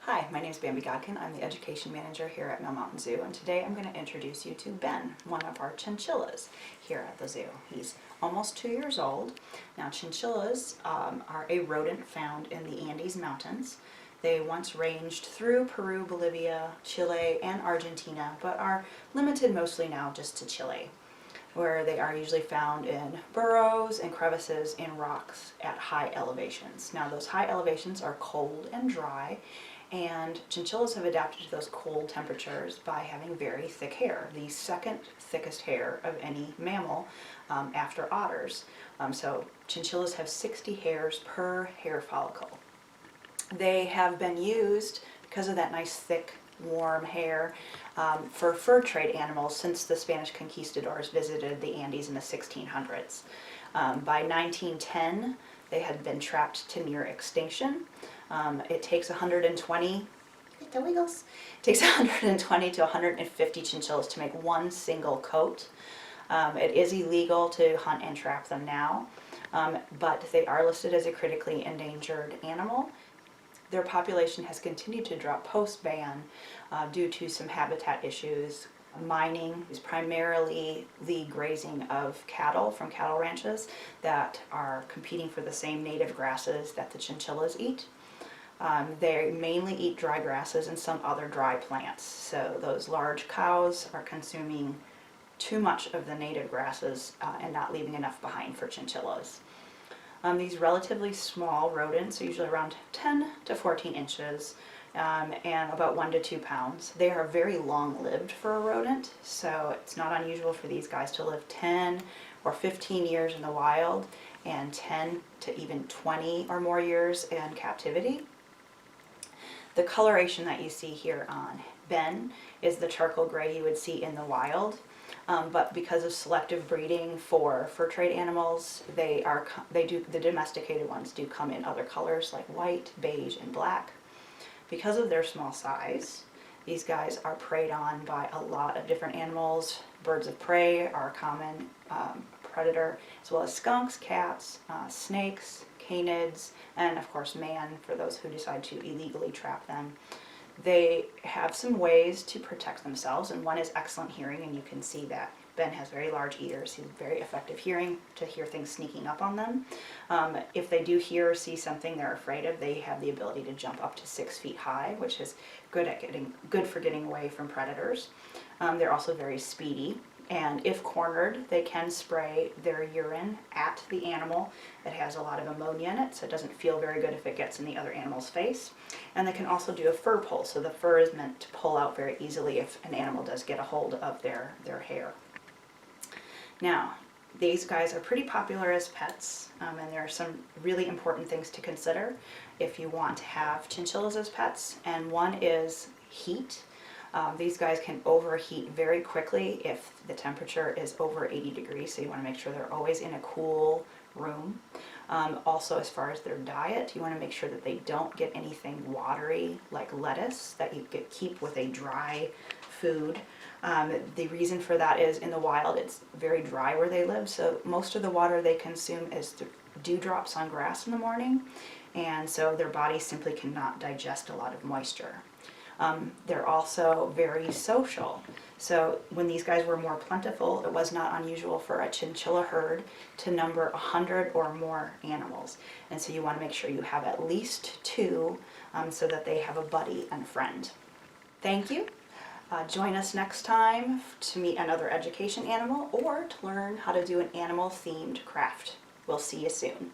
Hi, my name is Bambi Godkin. I'm the Education Manager here at Mill Mountain Zoo, and today I'm going to introduce you to Ben, one of our chinchillas here at the zoo. He's almost 2 years old. Now, chinchillas are a rodent found in the Andes Mountains. They once ranged through Peru, Bolivia, Chile, and Argentina, but are limited mostly now just to Chile, where they are usually found in burrows and crevices in rocks at high elevations. Now, those high elevations are cold and dry, and chinchillas have adapted to those cold temperatures by having very thick hair, the second thickest hair of any mammal after otters. So chinchillas have 60 hairs per hair follicle. They have been used, because of that nice thick warm hair, for fur trade animals since the Spanish conquistadors visited the Andes in the 1600s. By 1910, they had been trapped to near extinction. It takes 120 to 150 chinchillas to make one single coat. It is illegal to hunt and trap them now, but they are listed as a critically endangered animal. Their population has continued to drop post-ban due to some habitat issues. Mining is primarily the grazing of cattle from cattle ranches that are competing for the same native grasses that the chinchillas eat. They mainly eat dry grasses and some other dry plants. So those large cows are consuming too much of the native grasses and not leaving enough behind for chinchillas. These relatively small rodents are usually around 10 to 14 inches and about 1 to 2 pounds. They are very long-lived for a rodent, so it's not unusual for these guys to live 10 or 15 years in the wild and 10 to even 20 or more years in captivity. The coloration that you see here on Ben is the charcoal gray you would see in the wild. But because of selective breeding for fur trade animals, the domesticated ones do come in other colors like white, beige, and black. Because of their small size, these guys are preyed on by a lot of different animals. Birds of prey are a common predator, as well as skunks, cats, snakes, canids, and of course man, for those who decide to illegally trap them. They have some ways to protect themselves, and one is excellent hearing, and you can see that Ben has very large ears. He has very effective hearing to hear things sneaking up on them. If they do hear or see something they're afraid of, they have the ability to jump up to 6 feet high, which is good for getting away from predators. They're also very speedy, and if cornered, they can spray their urine at the animal. It has a lot of ammonia in it, so it doesn't feel very good if it gets in the other animal's face. And they can also do a fur pull, so the fur is meant to pull out very easily if an animal does get a hold of their hair. Now, these guys are pretty popular as pets, and there are some really important things to consider if you want to have chinchillas as pets, and one is heat. These guys can overheat very quickly if the temperature is over 80 degrees, so you want to make sure they're always in a cool room. Also, as far as their diet, you want to make sure that they don't get anything watery like lettuce that you keep with a dry food. The reason for that is in the wild it's very dry where they live, so most of the water they consume is dewdrops on grass in the morning, and so their body simply cannot digest a lot of moisture. They're also very social. So when these guys were more plentiful, it was not unusual for a chinchilla herd to number 100 or more animals. And so you want to make sure you have at least 2 so that they have a buddy and friend. Thank you. Join us next time to meet another education animal or to learn how to do an animal-themed craft. We'll see you soon.